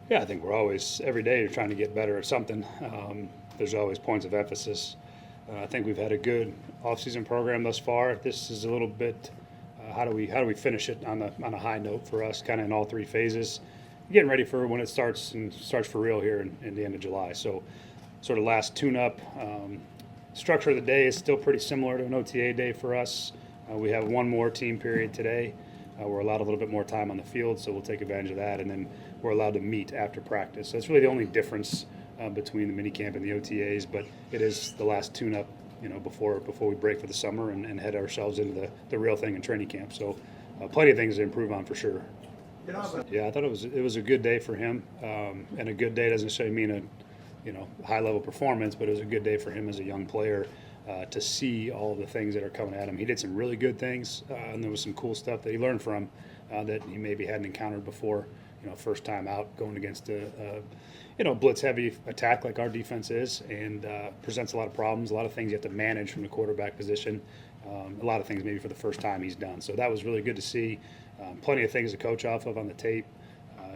Yeah, I think we're always, every day, you're trying to get better at something. There's always points of emphasis. I think we've had a good off-season program thus far. This is a little bit, how do we finish it on a high note for us, kind of in all three phases, getting ready for when it starts for real here in the end of July. So, sort of last tune-up. Structure of the day is still pretty similar to an OTA day for us. We have one more team period today. We're allowed a little bit more time on the field, so we'll take advantage of that, and then we're allowed to meet after practice. So it's really the only difference between the minicamp and the OTAs, but it is the last tune-up, before we break for the summer and head ourselves into the real thing in training camp. So plenty of things to improve on for sure. Yeah, I thought it was a good day for him, and a good day doesn't necessarily mean a high level performance, but it was a good day for him as a young player. To see all of the things that are coming at him. He did some really good things, and there was some cool stuff that he learned from that he maybe hadn't encountered before. First time out going against a blitz-heavy attack like our defense is, and presents a lot of problems, a lot of things you have to manage from the quarterback position, a lot of things maybe for the first time he's done. So that was really good to see. Plenty of things to coach off of on the tape.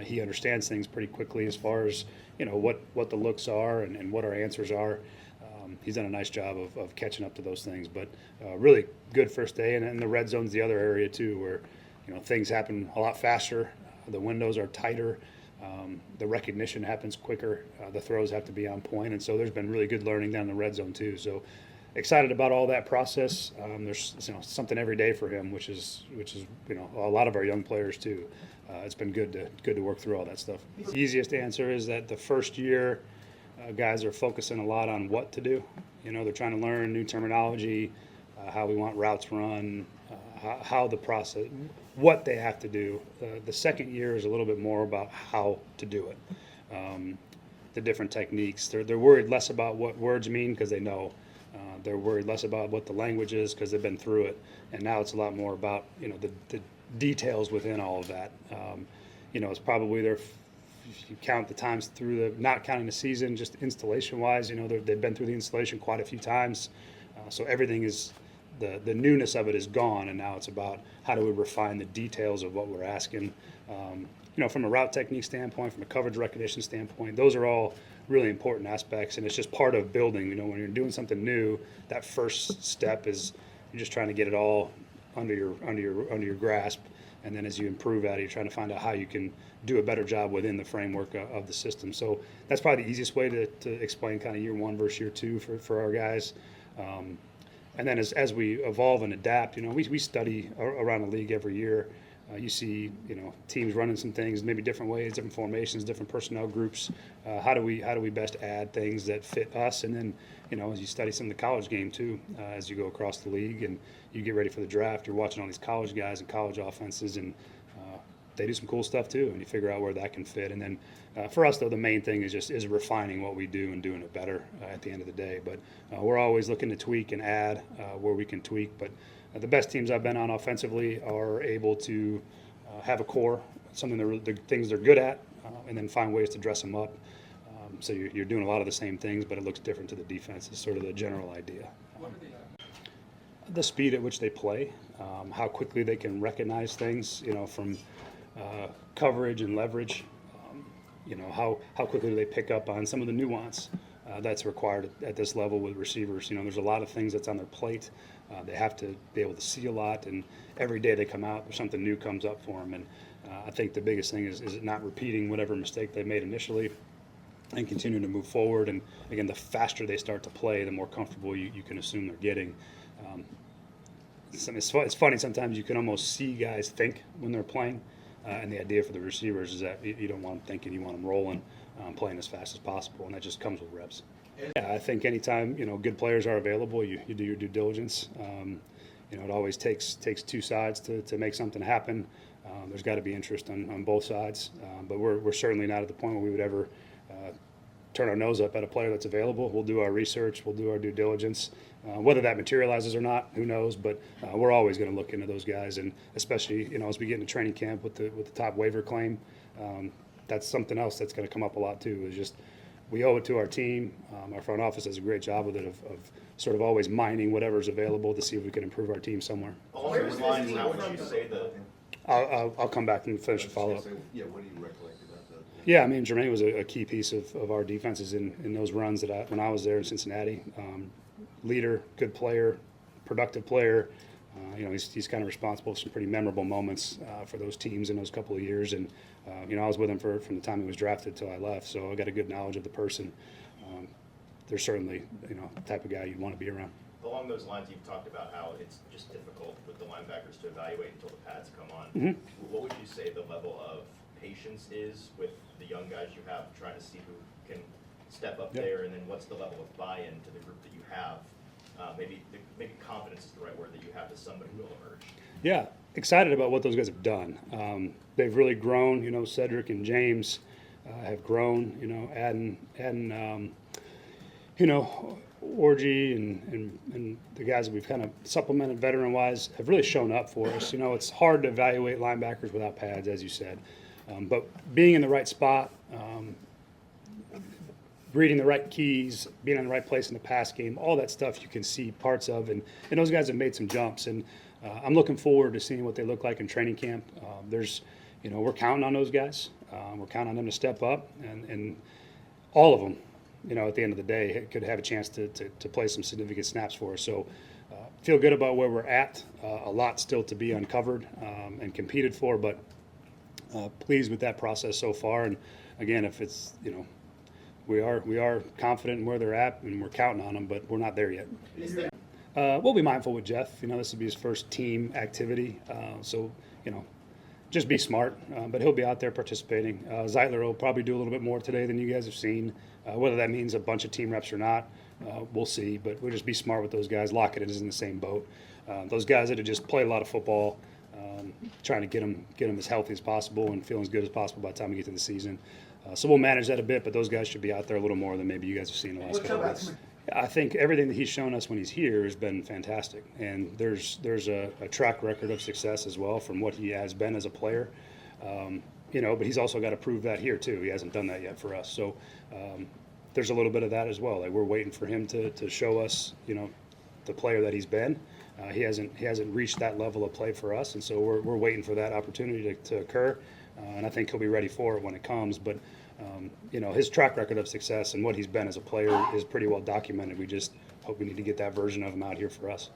He understands things pretty quickly as far as what the looks are and what our answers are. He's done a nice job of catching up to those things, but really good first day. And the red zone's the other area too, where things happen a lot faster. The windows are tighter. The recognition happens quicker. The throws have to be on point, and so there's been really good learning down in the red zone too. So excited about all that process. There's something every day for him, which is a lot of our young players too. It's been good to work through all that stuff. The easiest answer is that the first year. Guys are focusing a lot on what to do. They're trying to learn new terminology, how we want routes run, how the process, what they have to do. The second year is a little bit more about how to do it, the different techniques. They're worried less about what words mean because they know. They're worried less about what the language is because they've been through it. And now it's a lot more about the details within all of that. It's probably their. If you count the times through not counting the season, just installation-wise, they've been through the installation quite a few times. So everything is, the newness of it is gone, and now it's about how do we refine the details of what we're asking. From a route technique standpoint, from a coverage recognition standpoint, those are all really important aspects, and it's just part of building. When you're doing something new, that first step is you're just trying to get it all under your grasp. And then as you improve at it, you're trying to find out how you can do a better job within the framework of the system. So that's probably the easiest way to explain kind of year one versus year two for our guys. And then as we evolve and adapt, we study around the league every year. You see, teams running some things, maybe different ways, different formations, different personnel groups. How do we best add things that fit us? And then, as you study some of the college game too, as you go across the league and you get ready for the draft, you're watching all these college guys and college offenses, and they do some cool stuff too, and you figure out where that can fit. And then for us, though, the main thing is refining what we do and doing it better at the end of the day. But we're always looking to tweak and add where we can tweak. But the best teams I've been on offensively are able to have a core, something the things they're good at, and then find ways to dress them up. So you're doing a lot of the same things, but it looks different to the defense is sort of the general idea. The speed at which they play, how quickly they can recognize things, from coverage and leverage, how quickly do they pick up on some of the nuance that's required at this level with receivers. There's a lot of things that's on their plate. They have to be able to see a lot, and every day they come out, there's something new comes up for them. And I think the biggest thing is not repeating whatever mistake they made initially and continuing to move forward. And again, the faster they start to play, the more comfortable you can assume they're getting. It's funny, sometimes you can almost see guys think when they're playing, and the idea for the receivers is that you don't want them thinking, you want them rolling, playing as fast as possible, and that just comes with reps. Yeah, I think anytime good players are available, you do your due diligence. It always takes two sides to make something happen. There's got to be interest on both sides, but we're certainly not at the point where we would ever turn our nose up at a player that's available. We'll do our research, we'll do our due diligence. Whether that materializes or not, who knows? But we're always going to look into those guys, and especially as we get into training camp with the top waiver claim, that's something else that's going to come up a lot too. Is just we owe it to our team. Our front office does a great job with it of sort of always mining whatever's available to see if we can improve our team somewhere. Where's this team from? I'll come back and finish the follow-up. Yeah, what do you recollect about Yeah, I mean, Jermaine was a key piece of our defenses in those runs when I was there in Cincinnati. Leader, good player, productive player. He's kind of responsible for some pretty memorable moments for those teams in those couple of years. And, I was with him from the time he was drafted till I left, so I got a good knowledge of the person. They're certainly, the type of guy you'd want to be around. Along those lines, you've talked about how it's just difficult with the linebackers to evaluate until the pads come on. Mm-hmm. What would you say the level of patience is with the young guys you have, trying to see who can step up there, and then what's the level of buy-in to the group that you have? Maybe confidence is the right word that you have that somebody will emerge. Yeah, excited about what those guys have done. They've really grown. Cedric and James have grown. Adding Orgy and the guys that we've kind of supplemented veteran-wise have really shown up for us. It's hard to evaluate linebackers without pads, as you said. But being in the right spot, reading the right keys, being in the right place in the pass game, all that stuff you can see parts of. And those guys have made some jumps. And I'm looking forward to seeing what they look like in training camp. We're counting on those guys. We're counting on them to step up. And all of them, at the end of the day, could have a chance to play some significant snaps for us. So feel good about where we're at. A lot still to be uncovered and competed for, but pleased with that process so far. And again, if it's, we are confident in where they're at, and we're counting on them, but we're not there yet. We'll be mindful with Jeff. This will be his first team activity, so just be smart. But he'll be out there participating. Zeitler will probably do a little bit more today than you guys have seen. Whether that means a bunch of team reps or not, we'll see. But we'll just be smart with those guys. Lockett is in the same boat. Those guys that have just played a lot of football, trying to get them as healthy as possible and feeling as good as possible by the time we get to the season. So we'll manage that a bit, but those guys should be out there a little more than maybe you guys have seen in the last couple of weeks. I think everything that he's shown us when he's here has been fantastic, and there's a track record of success as well from what he has been as a player. But he's also got to prove that here too. He hasn't done that yet for us, so there's a little bit of that as well. Like, we're waiting for him to show us, the player that he's been. He hasn't reached that level of play for us, and so we're waiting for that opportunity to occur. And I think he'll be ready for it when it comes. But his track record of success and what he's been as a player is pretty well documented. We just hope we need to get that version of him out here for us.